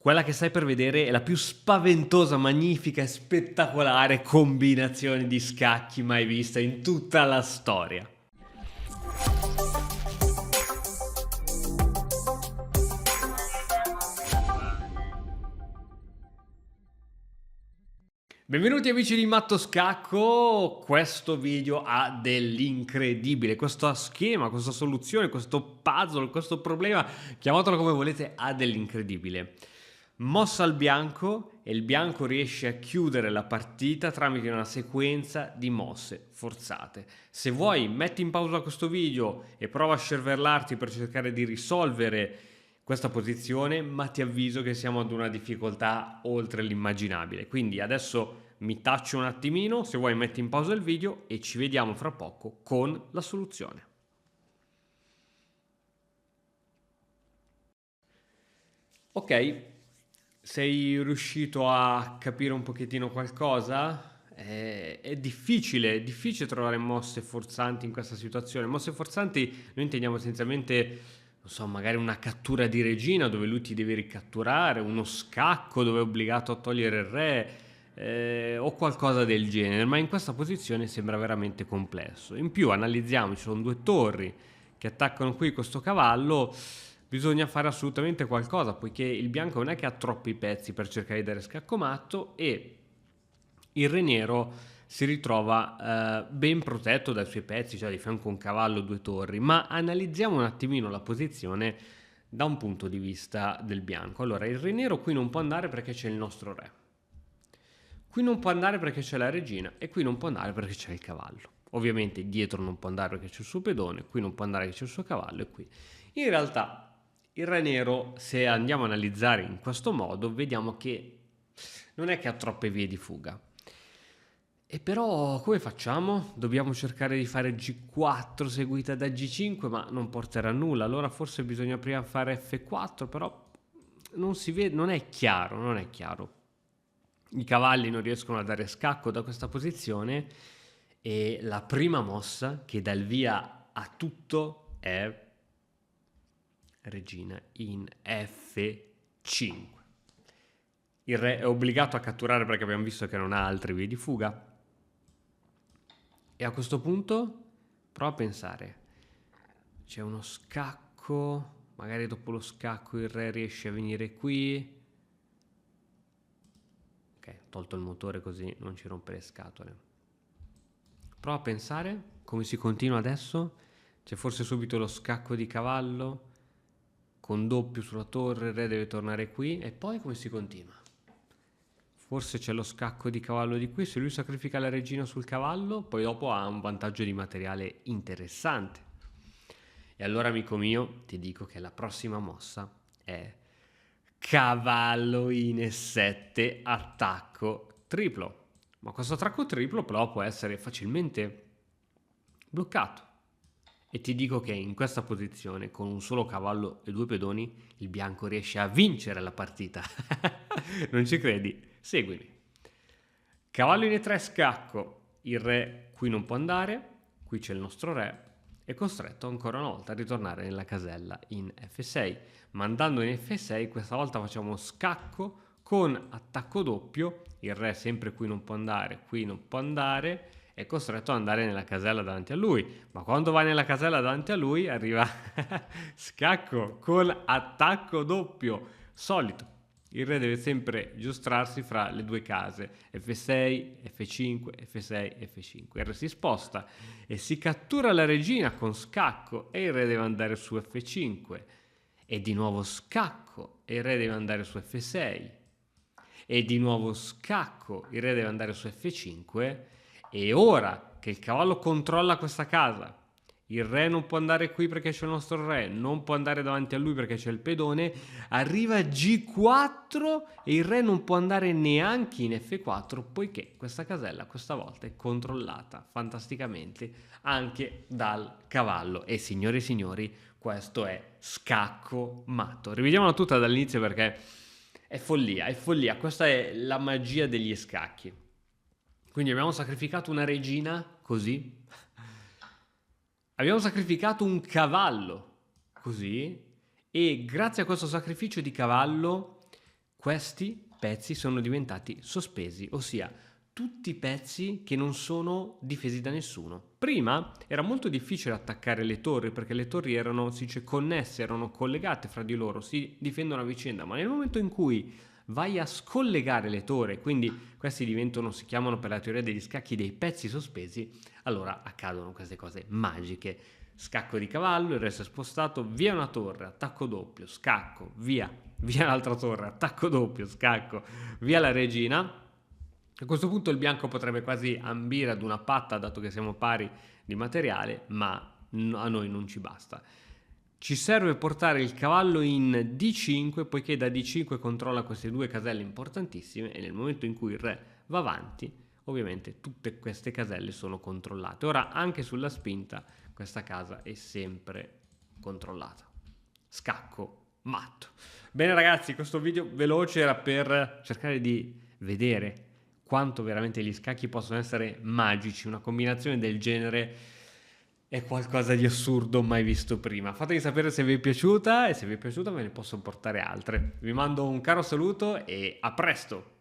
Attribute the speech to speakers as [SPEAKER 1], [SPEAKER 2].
[SPEAKER 1] Quella che stai per vedere è la più spaventosa, magnifica e spettacolare combinazione di scacchi mai vista in tutta la storia. Benvenuti amici di Matto Scacco, questo video ha dell'incredibile, questo schema, questa soluzione, questo puzzle, questo problema, chiamatelo come volete, ha dell'incredibile. Mossa al bianco e il bianco riesce a chiudere la partita tramite una sequenza di mosse forzate. Se vuoi metti in pausa questo video e prova a scervellarti per cercare di risolvere questa posizione, ma ti avviso che siamo ad una difficoltà oltre l'immaginabile. Quindi adesso mi taccio un attimino, se vuoi metti in pausa il video e ci vediamo fra poco con la soluzione. Ok, sei riuscito a capire un pochettino qualcosa? È difficile trovare mosse forzanti in questa situazione. Mosse forzanti noi intendiamo essenzialmente, non so, magari una cattura di regina dove lui ti deve ricatturare, uno scacco dove è obbligato a togliere il re, o qualcosa del genere, ma in questa posizione sembra veramente complesso. In più analizziamo, ci sono due torri che attaccano qui questo cavallo. Bisogna fare assolutamente qualcosa, poiché il bianco non è che ha troppi pezzi per cercare di dare scacco matto e il re nero si ritrova ben protetto dai suoi pezzi, cioè di fianco un cavallo, due torri. Ma analizziamo un attimino la posizione da un punto di vista del bianco. Allora, il re nero qui non può andare perché c'è il nostro re. Qui non può andare perché c'è la regina e qui non può andare perché c'è il cavallo. Ovviamente dietro non può andare perché c'è il suo pedone, qui non può andare perché c'è il suo cavallo e qui. In realtà il re nero, se andiamo a analizzare in questo modo, vediamo che non è che ha troppe vie di fuga. E però come facciamo? Dobbiamo cercare di fare G4 seguita da G5, ma non porterà a nulla. Allora forse bisogna prima fare F4, però non si vede, non è chiaro, non è chiaro. I cavalli non riescono a dare scacco da questa posizione e la prima mossa che dà il via a tutto è regina in F5. Il re è obbligato a catturare perché abbiamo visto che non ha altre vie di fuga. E a questo punto prova a pensare. C'è uno scacco, magari dopo lo scacco il re riesce a venire qui. Ok, tolto il motore così non ci rompe le scatole. Prova a pensare come si continua adesso. C'è forse subito lo scacco di cavallo con doppio sulla torre, il re deve tornare qui e poi come si continua? Forse c'è lo scacco di cavallo di qui, se lui sacrifica la regina sul cavallo, poi dopo ha un vantaggio di materiale interessante. E allora amico mio, ti dico che la prossima mossa è cavallo in E7, attacco triplo. Ma questo attacco triplo però può essere facilmente bloccato. E ti dico che in questa posizione, con un solo cavallo e due pedoni, il bianco riesce a vincere la partita. Non ci credi? Seguimi. Cavallo in E3 scacco. Il re qui non può andare. Qui c'è il nostro re. È costretto ancora una volta a ritornare nella casella in F6. Ma andando in F6 questa volta facciamo scacco con attacco doppio. Il re sempre qui non può andare, qui non può andare. È costretto ad andare nella casella davanti a lui, ma quando va nella casella davanti a lui arriva scacco con attacco doppio, solito. Il re deve sempre giostrarsi fra le due case, F6, F5, F6, F5. Il re si sposta e si cattura la regina con scacco e il re deve andare su F5. E di nuovo scacco e il re deve andare su F6. E di nuovo scacco, il re deve andare su F5. E ora che il cavallo controlla questa casa, il re non può andare qui perché c'è il nostro re, non può andare davanti a lui perché c'è il pedone, arriva G4 e il re non può andare neanche in F4 poiché questa casella questa volta è controllata fantasticamente anche dal cavallo. E signori e signori, questo è scacco matto. Rivediamola tutta dall'inizio perché è follia, questa è la magia degli scacchi. Quindi abbiamo sacrificato una regina, così. Abbiamo sacrificato un cavallo, così. E grazie a questo sacrificio di cavallo, questi pezzi sono diventati sospesi, ossia tutti pezzi che non sono difesi da nessuno. Prima era molto difficile attaccare le torri perché le torri erano, si dice, connesse, erano collegate fra di loro, si difendono a vicenda, ma nel momento in cui vai a scollegare le torri, quindi questi diventano, si chiamano per la teoria degli scacchi, dei pezzi sospesi, allora accadono queste cose magiche. Scacco di cavallo, il resto è spostato, via una torre, attacco doppio, scacco, via l'altra torre, attacco doppio, scacco, via la regina. A questo punto il bianco potrebbe quasi ambire ad una patta, dato che siamo pari di materiale, ma a noi non ci basta. Ci serve portare il cavallo in D5, poiché da D5 controlla queste due caselle importantissime e nel momento in cui il re va avanti, ovviamente tutte queste caselle sono controllate. Ora anche sulla spinta questa casa è sempre controllata. Scacco matto. Bene ragazzi, questo video veloce era per cercare di vedere quanto veramente gli scacchi possono essere magici. Una combinazione del genere è qualcosa di assurdo mai visto prima. Fatemi sapere se vi è piaciuta e se vi è piaciuta ve ne posso portare altre. Vi mando un caro saluto e a presto!